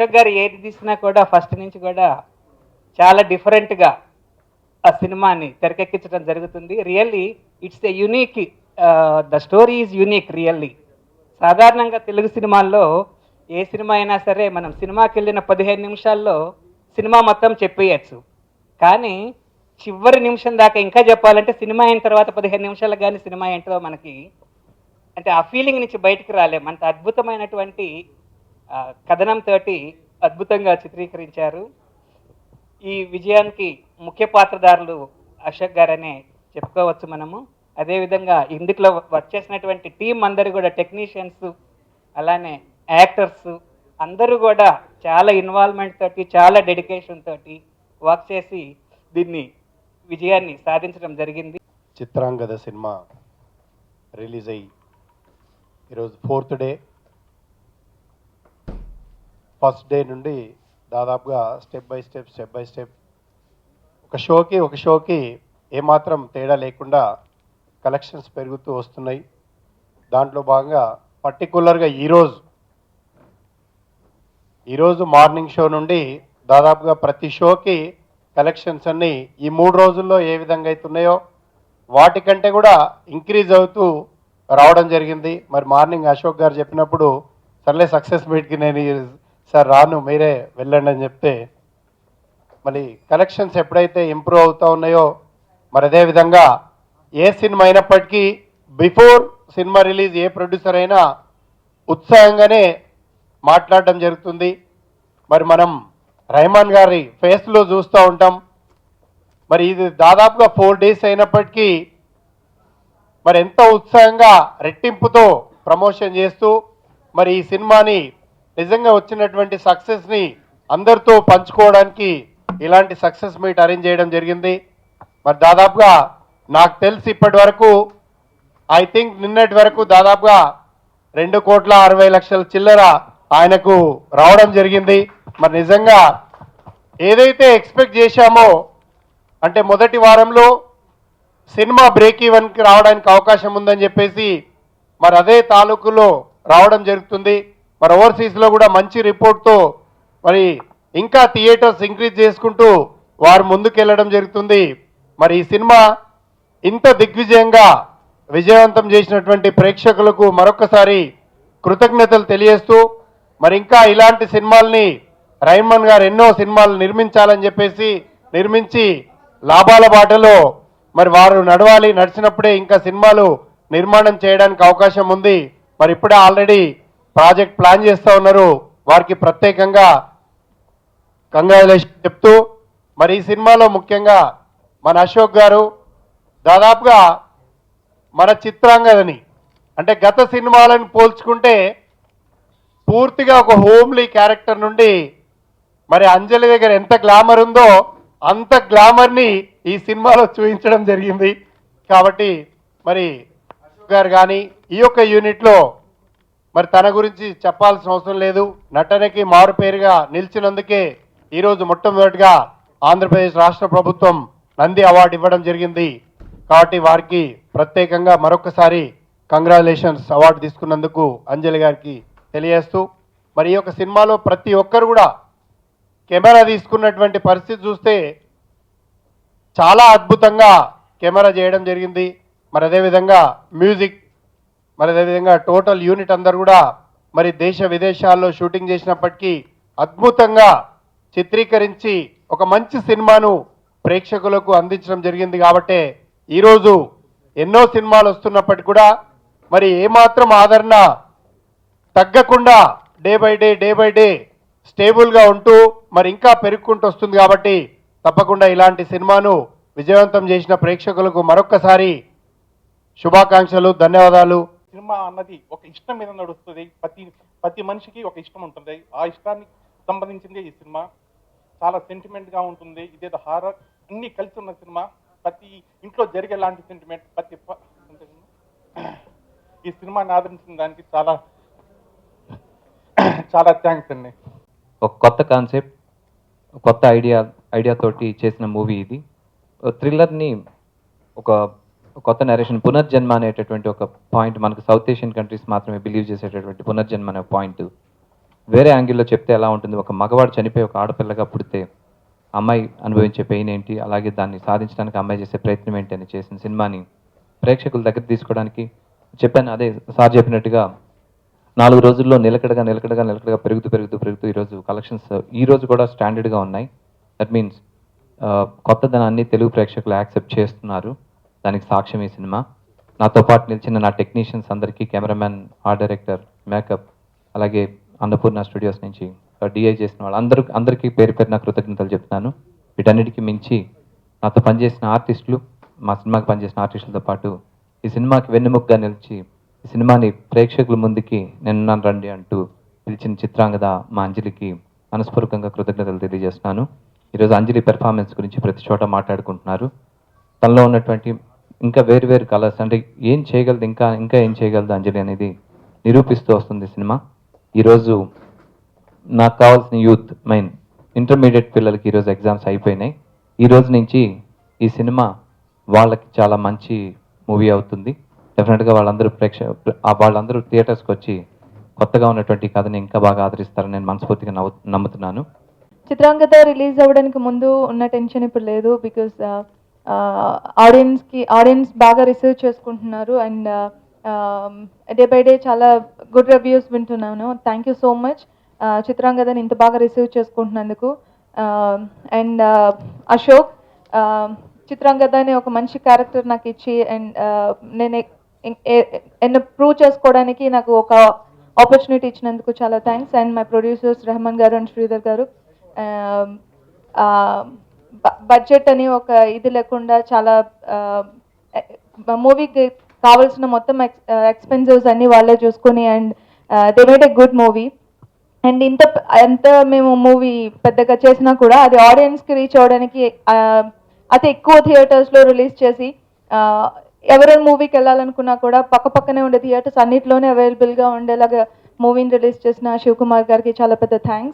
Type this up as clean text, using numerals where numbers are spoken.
అశోక్ గారు ఏది తీసినా కూడా ఫస్ట్ నుంచి కూడా చాలా డిఫరెంట్గా ఆ సినిమాని తెరకెక్కించడం జరుగుతుంది. Really it's a unique, the story is unique really. సాధారణంగా తెలుగు సినిమాల్లో ఏ సినిమా అయినా సరే మనం సినిమాకి వెళ్ళిన 15 నిమిషాల్లో సినిమా మొత్తం చెప్పేయచ్చు. కానీ చివరి నిమిషం దాకా ఇంకా చెప్పాలంటే సినిమా అయిన తర్వాత 15 నిమిషాలకు కానీ సినిమా ఏంటో మనకి అంటే ఆ ఫీలింగ్ నుంచి బయటకు రాలేం. అంత అద్భుతమైనటువంటి కథనంతో అద్భుతంగా చిత్రీకరించారు. ఈ విజయానికి ముఖ్య పాత్రధారులు అశోక్ గారనే చెప్పుకోవచ్చు మనము. అదేవిధంగా ఇందులో వర్క్ చేసినటువంటి టీం అందరూ కూడా టెక్నీషియన్స్, అలానే యాక్టర్స్ అందరూ కూడా చాలా ఇన్వాల్వ్మెంట్ తోటి, చాలా డెడికేషన్ తోటి వర్క్ చేసి దీన్ని విజయాన్ని సాధించడం జరిగింది. చిత్రాంగద సినిమా రిలీజ్ అయ్యి ఈరోజు 4th డే. ఫస్ట్ డే నుండి దాదాపుగా స్టెప్ బై స్టెప్ ఒక షోకి ఏమాత్రం తేడా లేకుండా కలెక్షన్స్ పెరుగుతూ వస్తున్నాయి. దాంట్లో భాగంగా పర్టికులర్గా ఈరోజు మార్నింగ్ షో నుండి దాదాపుగా ప్రతి షోకి కలెక్షన్స్ అన్నీ ఈ 3 రోజుల్లో ఏ విధంగా అవుతున్నాయో వాటికంటే కూడా ఇంక్రీజ్ అవుతూ రావడం జరిగింది. మరి మార్నింగ్ అశోక్ గారు చెప్పినప్పుడు సర్లే సక్సెస్ మీట్కి నేను సార్ రాను, మీరే వెళ్ళండి అని చెప్తే మళ్ళీ కలెక్షన్స్ ఎప్పుడైతే ఇంప్రూవ్ అవుతూ ఉన్నాయో మరి అదేవిధంగా ఏ సినిమా అయినప్పటికీ బిఫోర్ సినిమా రిలీజ్ ఏ ప్రొడ్యూసర్ అయినా ఉత్సాహంగానే మాట్లాడడం జరుగుతుంది. మరి మనం రెహమాన్ గారి ఫేస్లో చూస్తూ ఉంటాం. మరి ఇది దాదాపుగా 4 days అయినప్పటికీ మరి ఎంతో ఉత్సాహంగా రెట్టింపుతో ప్రమోషన్ చేస్తూ మరి ఈ సినిమాని నిజంగా వచ్చినటువంటి సక్సెస్ని అందరితో పంచుకోవడానికి ఇలాంటి సక్సెస్ మీట్ అరేంజ్ చేయడం జరిగింది. మరి దాదాపుగా నాకు తెలిసి ఇప్పటి వరకు ఐ థింక్ నిన్నటి వరకు దాదాపుగా 2,60,00,000 చిల్లర ఆయనకు రావడం జరిగింది. మరి నిజంగా ఏదైతే ఎక్స్పెక్ట్ చేశామో అంటే మొదటి వారంలో సినిమా బ్రేక్ ఈవెన్కి రావడానికి అవకాశం ఉందని చెప్పేసి మరి అదే తాలూకులో రావడం జరుగుతుంది. మరి ఓవర్సీస్లో కూడా మంచి రిపోర్ట్తో మరి ఇంకా థియేటర్స్ ఇంక్రీజ్ చేసుకుంటూ వారు ముందుకెళ్ళడం జరుగుతుంది. మరి ఈ సినిమా ఇంత దిగ్విజయంగా విజయవంతం చేసినటువంటి ప్రేక్షకులకు మరొకసారి కృతజ్ఞతలు తెలియజేస్తూ మరి ఇంకా ఇలాంటి సినిమాల్ని రెహమాన్ గారు ఎన్నో సినిమాలు నిర్మించాలని చెప్పేసి నిర్మించి లాభాల బాటలో మరి వారు నడిచినప్పుడే ఇంకా సినిమాలు నిర్మాణం చేయడానికి అవకాశం ఉంది. మరి ఇప్పుడే ఆల్రెడీ ప్రాజెక్ట్ ప్లాన్ చేస్తూ ఉన్నారు. వారికి ప్రత్యేకంగా కంగ్రాచులేషన్ చెప్తూ మరి ఈ సినిమాలో ముఖ్యంగా మన అశోక్ గారు దాదాపుగా మన చిత్రాంగదని అంటే గత సినిమాలను పోల్చుకుంటే పూర్తిగా ఒక హోమ్లీ క్యారెక్టర్ నుండి మరి అంజలి దగ్గర ఎంత గ్లామర్ ఉందో అంత గ్లామర్ని ఈ సినిమాలో చూపించడం జరిగింది. కాబట్టి మరి అశోక్ గారు కానీ ఈ యొక్క యూనిట్లో మరి తన గురించి చెప్పాల్సిన అవసరం లేదు. నటనకి మారు పేరుగా నిలిచినందుకే ఈరోజు మొట్టమొదటిగా ఆంధ్రప్రదేశ్ రాష్ట్ర ప్రభుత్వం నంది అవార్డు ఇవ్వడం జరిగింది. కాబట్టి వారికి ప్రత్యేకంగా మరొకసారి కంగ్రాచులేషన్స్ అవార్డు తీసుకున్నందుకు అంజలి గారికి తెలియజేస్తూ మరి ఈ యొక్క సినిమాలో ప్రతి ఒక్కరు కూడా కెమెరా తీసుకున్నటువంటి పరిస్థితి చూస్తే చాలా అద్భుతంగా కెమెరా చేయడం జరిగింది. మరి అదేవిధంగా మ్యూజిక్, మరి అదేవిధంగా టోటల్ యూనిట్ అందరు కూడా మరి దేశ విదేశాల్లో షూటింగ్ చేసినప్పటికీ అద్భుతంగా చిత్రీకరించి ఒక మంచి సినిమాను ప్రేక్షకులకు అందించడం జరిగింది. కాబట్టి ఈరోజు ఎన్నో సినిమాలు వస్తున్నప్పటికీ కూడా మరి ఏమాత్రం ఆదరణ తగ్గకుండా డే బై డే స్టేబుల్గా ఉంటూ మరి ఇంకా పెరుగుకుంటూ వస్తుంది. కాబట్టి తప్పకుండా ఇలాంటి సినిమాను విజయవంతం చేసిన ప్రేక్షకులకు మరొక్కసారి శుభాకాంక్షలు, ధన్యవాదాలు. సినిమా అన్నది ఒక ఇష్టం మీద నడుస్తుంది. ప్రతి మనిషికి ఒక ఇష్టం ఉంటుంది. ఆ ఇష్టానికి సంబంధించింది ఈ సినిమా. చాలా సెంటిమెంట్గా ఉంటుంది. ఇదేదో హారర్ అన్నీ కలిసి ఉన్న సినిమా. ప్రతి ఇంట్లో జరిగే లాంటి సెంటిమెంట్ ఈ సినిమాని ఆదరించిన దానికి చాలా చాలా థ్యాంక్స్ అండి. ఒక కొత్త కాన్సెప్ట్, కొత్త ఐడియా తోటి చేసిన మూవీ ఇది. థ్రిల్లర్ని ఒక కొత్త నరేషన్, పునర్జన్మ అనేటటువంటి ఒక పాయింట్, మనకు సౌత్ ఏషియన్ కంట్రీస్ మాత్రమే బిలీవ్ చేసేటటువంటి పునర్జన్మ అనే పాయింట్ వేరే యాంగిల్లో చెప్తే ఎలా ఉంటుంది, ఒక మగవాడు చనిపోయి ఒక ఆడపిల్లగా పుడితే అమ్మాయి అనుభవించే పెయిన్ ఏంటి, అలాగే దాన్ని సాధించడానికి అమ్మాయి చేసే ప్రయత్నం ఏంటి అని చేసిన సినిమాని ప్రేక్షకుల దగ్గర తీసుకోవడానికి చెప్పాను. అదే సార్ చెప్పినట్టుగా 4 రోజుల్లో నిలకడగా పెరుగుతూ ఈరోజు కలెక్షన్స్ ఈ రోజు కూడా స్టాండర్డ్గా ఉన్నాయి. దట్ మీన్స్ కొత్తదనాన్ని తెలుగు ప్రేక్షకులు యాక్సెప్ట్ చేస్తున్నారు. దానికి సాక్ష్యం ఈ సినిమా. నాతో పాటు నిలిచిన నా టెక్నీషియన్స్ అందరికీ, కెమెరామ్యాన్, ఆర్ట్ డైరెక్టర్, మేకప్, అలాగే అన్నపూర్ణ స్టూడియోస్ నుంచి డిఐ చేసిన వాళ్ళు అందరికీ పేరు పేరున కృతజ్ఞతలు చెప్తున్నాను. వీటన్నిటికీ మించి నాతో పనిచేసిన ఆర్టిస్టులు, మా సినిమాకి పనిచేసిన ఆర్టిస్టులతో పాటు ఈ సినిమాకి వెన్నెముకగా నిలిచి ఈ సినిమాని ప్రేక్షకుల ముందుకి నిన్నాను రండి అంటూ పిలిచిన చిత్రాంగద మా అంజలికి మనస్పూర్వకంగా కృతజ్ఞతలు తెలియజేస్తున్నాను. ఈరోజు అంజలి పెర్ఫార్మెన్స్ గురించి ప్రతి చోట మాట్లాడుకుంటున్నారు. తనలో ఉన్నటువంటి ఇంకా వేరు కలర్స్, అంటే ఏం చేయగలదు, ఇంకా ఏం చేయగలదు అంజలి అనేది నిరూపిస్తూ వస్తుంది సినిమా. ఈరోజు నాకు కావాల్సిన యూత్ ఇంటర్మీడియట్ పిల్లలకి ఈరోజు ఎగ్జామ్స్ అయిపోయినాయి. ఈ రోజు నుంచి ఈ సినిమా వాళ్ళకి చాలా మంచి మూవీ అవుతుంది. డెఫినెట్గా వాళ్ళందరూ థియేటర్స్కి వచ్చి కొత్తగా ఉన్నటువంటి కథని ఇంకా బాగా ఆదరిస్తారని నేను మనస్ఫూర్తిగా నమ్ముతున్నాను. చిత్రాంగద రిలీజ్ అవ్వడానికి ముందు ఉన్న టెన్షన్ ఇప్పుడు లేదు. బికాస్ ఆడియన్స్ బాగా రిసీవ్ చేసుకుంటున్నారు అండ్ డే బై డే చాలా గుడ్ రివ్యూస్ వింటున్నాను. థ్యాంక్ యూ సో మచ్ చిత్రాంగదని ఇంత బాగా రిసీవ్ చేసుకుంటున్నందుకు. అండ్ అశోక్ చిత్రాంగద అనే ఒక మంచి క్యారెక్టర్ నాకు ఇచ్చి అండ్ నేను ఎన్నో ప్రూవ్ చేసుకోవడానికి నాకు ఒక ఆపర్చునిటీ ఇచ్చినందుకు చాలా thanks. And my producers Rahman గారు అండ్ శ్రీధర్ గారు. బడ్జెట్ అని ఒక ఇది లేకుండా చాలా మూవీకి కావాల్సిన మొత్తం ఎక్స్పెన్సివ్స్ అన్ని వాళ్ళే చూసుకొని and they made a good movie. And ఎంత మేము మూవీ పెద్దగా చేసినా కూడా అది ఆడియన్స్కి రీచ్ అవ్వడానికి అతి ఎక్కువ థియేటర్స్లో రిలీజ్ చేసి ఎవరైనా మూవీకి వెళ్ళాలనుకున్నా కూడా పక్కనే ఉండే థియేటర్స్ అన్నిట్లోనే అవైలబుల్గా ఉండేలాగా మూవీని రిలీజ్ చేసిన శివకుమార్ గారికి చాలా పెద్ద థ్యాంక్స్.